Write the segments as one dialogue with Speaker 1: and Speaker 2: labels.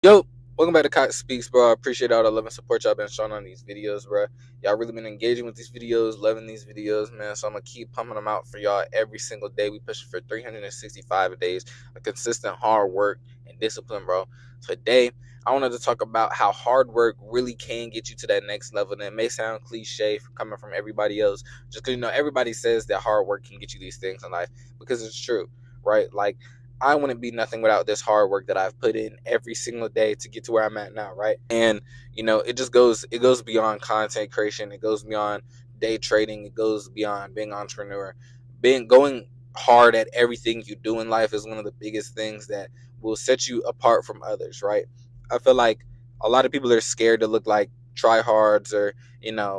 Speaker 1: Yo, welcome back to Cox Speaks, bro. I appreciate all the love and support y'all been showing on these videos, bro. Y'all really been engaging with these videos, loving these videos, man. So I'm gonna keep pumping them out for y'all every single day. We pushing for 365 days of consistent hard work and discipline, bro. Today, I wanted to talk about how hard work really can get you to that next level. And it may sound cliche coming from everybody else, just because everybody says that hard work can get you these things in life because it's true, right? Like I wouldn't be nothing without this hard work that I've put in every single day to get to where I'm at now, right? And it goes beyond content creation, it goes beyond day trading, it goes beyond being an entrepreneur. Being going hard at everything you do in life is one of the biggest things that will set you apart from others, right? I feel like a lot of people are scared to look like tryhards or,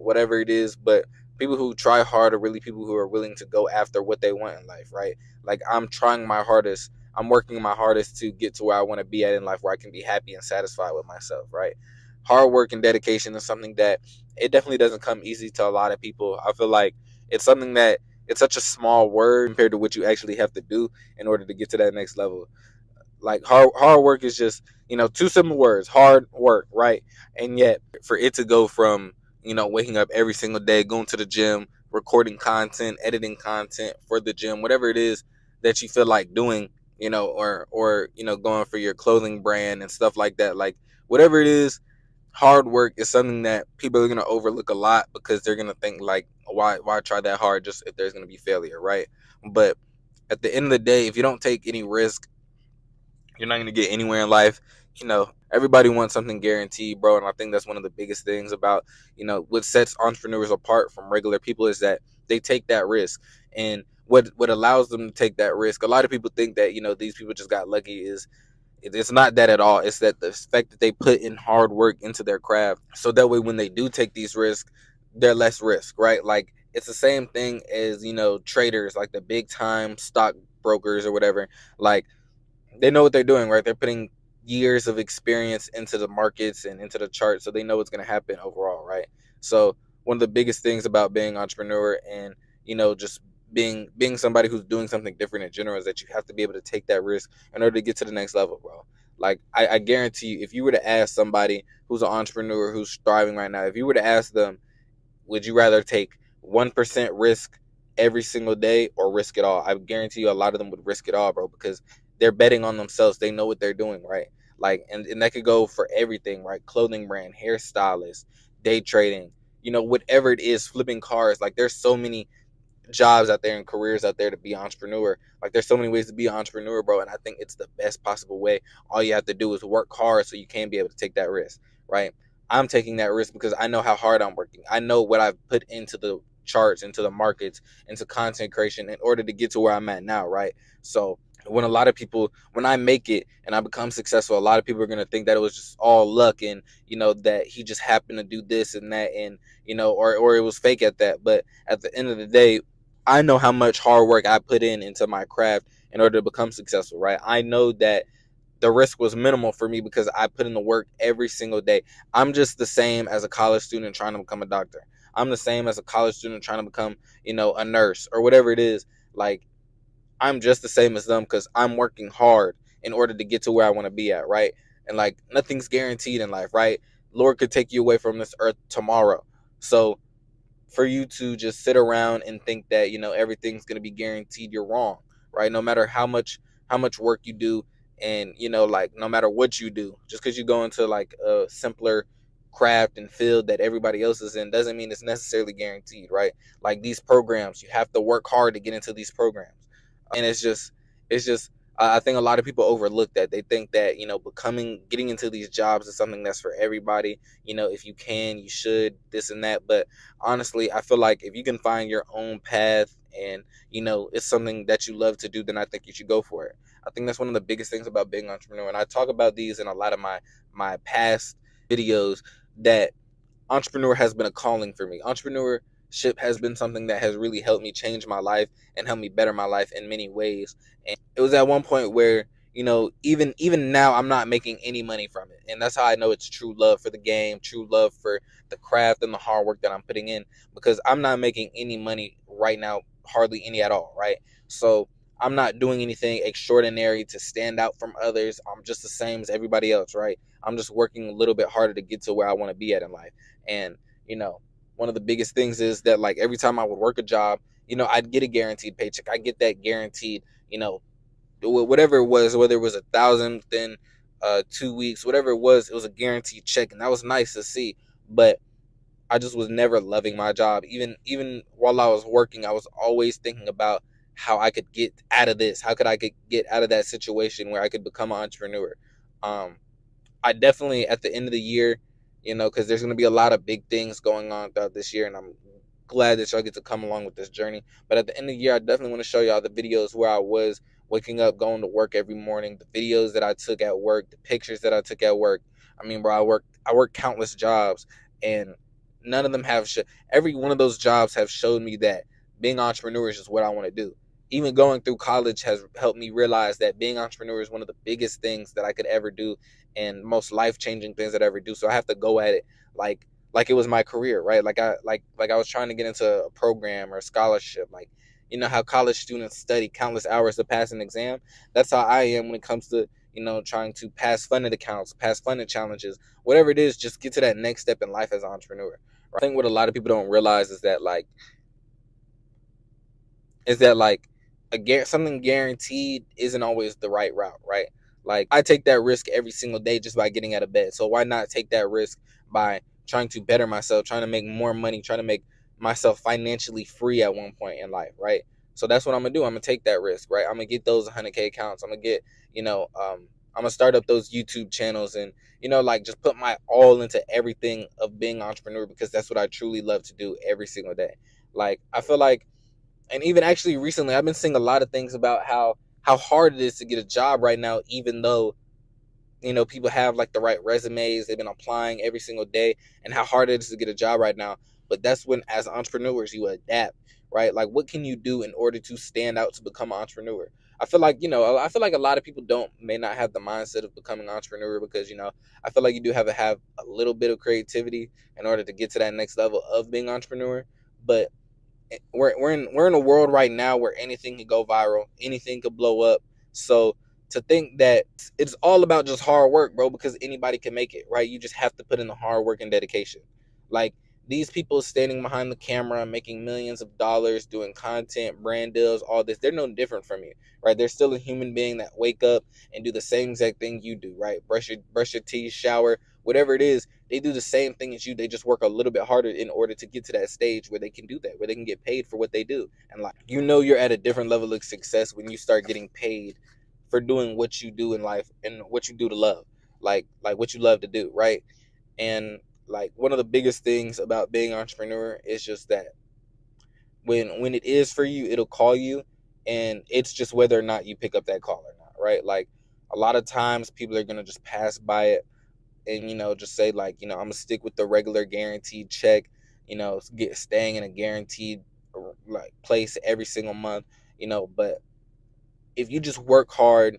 Speaker 1: whatever it is, but people who try hard are really people who are willing to go after what they want in life, right? Like I'm trying my hardest, I'm working my hardest to get to where I want to be at in life, where I can be happy and satisfied with myself, right? Hard work and dedication is something that it definitely doesn't come easy to a lot of people. I feel like it's something that it's such a small word compared to what you actually have to do in order to get to that next level. Like hard work is just, two simple words, hard work, right? And yet for it to go from, waking up every single day, going to the gym, recording content, editing content for the gym, whatever it is that you feel like doing, or going for your clothing brand and stuff like that, like whatever it is, hard work is something that people are going to overlook a lot because they're going to think like, why try that hard just if there's going to be failure, right? But at the end of the day, if you don't take any risk, you're not going to get anywhere in life. Everybody wants something guaranteed, bro. And I think that's one of the biggest things about, what sets entrepreneurs apart from regular people is that they take that risk. And what allows them to take that risk, a lot of people think that, these people just got lucky, is it's not that at all. It's that the fact that they put in hard work into their craft. So that way, when they do take these risks, they're less risk, right? Like it's the same thing as, traders, like the big time stock brokers or whatever. Like they know what they're doing, right? They're putting years of experience into the markets and into the charts, so they know what's going to happen overall, right? So one of the biggest things about being an entrepreneur and, just being somebody who's doing something different in general is that you have to be able to take that risk in order to get to the next level, bro. Like I guarantee you, if you were to ask somebody who's an entrepreneur who's thriving right now, if you were to ask them, would you rather take 1% risk every single day or risk it all? I guarantee you a lot of them would risk it all, bro, because they're betting on themselves. They know what they're doing, right? Like, and that could go for everything, right? Clothing brand, hairstylist, day trading, whatever it is, flipping cars. Like, there's so many jobs out there and careers out there to be an entrepreneur. Like, there's so many ways to be an entrepreneur, bro. And I think it's the best possible way. All you have to do is work hard so you can be able to take that risk, right? I'm taking that risk because I know how hard I'm working. I know what I've put into the charts, into the markets, into content creation in order to get to where I'm at now, right? So when a lot of people, when I make it and I become successful, a lot of people are gonna think that it was just all luck and, that he just happened to do this and that, and, or it was fake at that. But at the end of the day, I know how much hard work I put in into my craft in order to become successful, right? I know that the risk was minimal for me because I put in the work every single day. I'm just the same as a college student trying to become a doctor. I'm the same as a college student trying to become, a nurse or whatever it is. Like, I'm just the same as them because I'm working hard in order to get to where I want to be at, right? And like nothing's guaranteed in life, right? Lord could take you away from this earth tomorrow. So for you to just sit around and think that, everything's going to be guaranteed, you're wrong, right? No matter how much work you do, and, like, no matter what you do, just because you go into like a simpler craft and field that everybody else is in doesn't mean it's necessarily guaranteed, right? Like these programs, you have to work hard to get into these programs. And it's just I think a lot of people overlook that. They think that, getting into these jobs is something that's for everybody. If you can, you should, this and that. But honestly, I feel like if you can find your own path and, it's something that you love to do, then I think you should go for it. I think that's one of the biggest things about being an entrepreneur. And I talk about these in a lot of my past videos, that entrepreneur has been a calling for me. Entrepreneurship has been something that has really helped me change my life and helped me better my life in many ways. And it was at one point where, even now I'm not making any money from it. And that's how I know it's true love for the game, true love for the craft and the hard work that I'm putting in, because I'm not making any money right now, hardly any at all, right? So I'm not doing anything extraordinary to stand out from others. I'm just the same as everybody else, right? I'm just working a little bit harder to get to where I want to be at in life. And, you know, one of the biggest things is that, like, every time I would work a job, I'd get a guaranteed paycheck. I get that guaranteed, whatever it was, whether it was 1,000, then 2 weeks, whatever it was a guaranteed check, and that was nice to see. But I just was never loving my job. Even while I was working, I was always thinking about how I could get out of this. How could I get out of that situation where I could become an entrepreneur? Um, I definitely, at the end of the year, because there's going to be a lot of big things going on throughout this year, and I'm glad that y'all get to come along with this journey. But at the end of the year, I definitely want to show y'all the videos where I was waking up, going to work every morning, the videos that I took at work, the pictures that I took at work. I mean, bro, I worked countless jobs, and none of them have every one of those jobs have showed me that being entrepreneur is just what I want to do. Even going through college has helped me realize that being entrepreneur is one of the biggest things that I could ever do, and most life-changing things that I ever do. So I have to go at it like it was my career, right? Like I was trying to get into a program or a scholarship. Like, how college students study countless hours to pass an exam. That's how I am when it comes to, trying to pass funded accounts, pass funded challenges, whatever it is, just get to that next step in life as an entrepreneur. Right? I think what a lot of people don't realize is that like something guaranteed isn't always the right route, right? Like, I take that risk every single day just by getting out of bed. So why not take that risk by trying to better myself, trying to make more money, trying to make myself financially free at one point in life, right? So that's what I'm gonna do. I'm gonna take that risk, right? I'm gonna get those 100K accounts. I'm gonna get, I'm gonna start up those YouTube channels, and like, just put my all into everything of being an entrepreneur, because that's what I truly love to do every single day. Like, I feel like, and even actually recently, I've been seeing a lot of things about how hard it is to get a job right now, even though people have like the right resumes, they've been applying every single day, and how hard it is to get a job right now. But that's when, as entrepreneurs, you adapt, right? Like, what can you do in order to stand out to become an entrepreneur? I feel like a lot of people may not have the mindset of becoming an entrepreneur, because I feel like you do have a little bit of creativity in order to get to that next level of being an entrepreneur. But we're in a world right now where anything can go viral, anything could blow up. So to think that it's all about just hard work, bro, because anybody can make it, right? You just have to put in the hard work and dedication. Like, these people standing behind the camera, making millions of dollars, doing content, brand deals, all this, they're no different from you, right? They're still a human being that wake up and do the same exact thing you do, right? Brush your teeth, shower, whatever it is. They do the same thing as you. They just work a little bit harder in order to get to that stage where they can do that, where they can get paid for what they do. And like, you're at a different level of success when you start getting paid for doing what you do in life and what you do to love, like what you love to do, right? And like, one of the biggest things about being an entrepreneur is just that when it is for you, it'll call you, and it's just whether or not you pick up that call or not, right? Like, a lot of times people are gonna just pass by it, and just say, like, I'm gonna stick with the regular guaranteed check, staying in a guaranteed like place every single month, but if you just work hard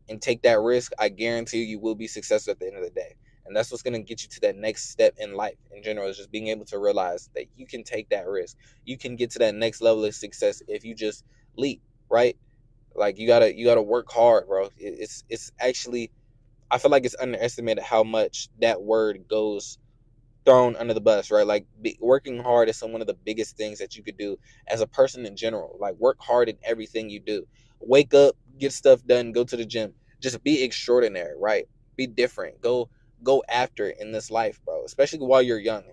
Speaker 1: and take that risk, I guarantee you will be successful at the end of the day. And that's what's going to get you to that next step in life in general, is just being able to realize that you can take that risk. You can get to that next level of success if you just leap, right? Like, you gotta work hard, bro. It's actually, I feel like it's underestimated how much that word goes thrown under the bus, right? Like, working hard is one of the biggest things that you could do as a person in general. Like, work hard in everything you do. Wake up, get stuff done, go to the gym. Just be extraordinary, right? Be different. Go after it in this life, bro. Especially while you're young.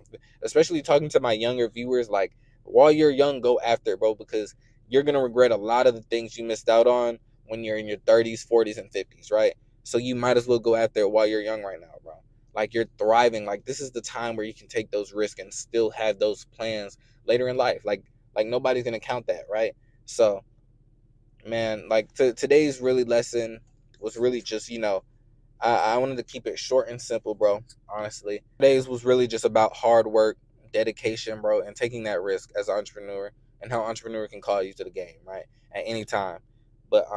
Speaker 1: Especially talking to my younger viewers, like, while you're young, go after it, bro, because you're gonna regret a lot of the things you missed out on when you're in your 30s, 40s, and 50s, right? So you might as well go after it while you're young right now, bro. Like, you're thriving. Like, this is the time where you can take those risks and still have those plans later in life. Like nobody's gonna count that, right? So, man, like, today's really lesson was really just, I wanted to keep it short and simple, bro. Honestly, today's was really just about hard work, dedication, bro, and taking that risk as an entrepreneur, and how entrepreneur can call you to the game, right, at any time. But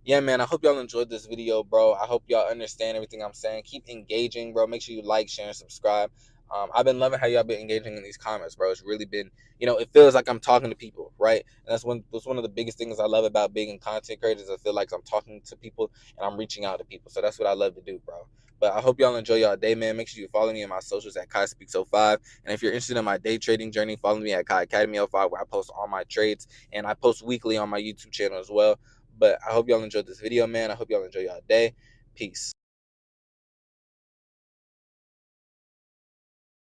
Speaker 1: yeah, man, I hope y'all enjoyed this video, bro. I hope y'all understand everything I'm saying. Keep engaging, bro. Make sure you like, share, and subscribe. I've been loving how y'all been engaging in these comments, bro. It's really been, it feels like I'm talking to people, right? And that's one of the biggest things I love about being content creators. I feel like I'm talking to people and I'm reaching out to people. So that's what I love to do, bro. But I hope y'all enjoy y'all day, man. Make sure you follow me on my socials at Kai Speaks 05. And if you're interested in my day trading journey, follow me at Kai Academy 05, where I post all my trades and I post weekly on my YouTube channel as well. But I hope y'all enjoyed this video, man. I hope y'all enjoy y'all day. Peace.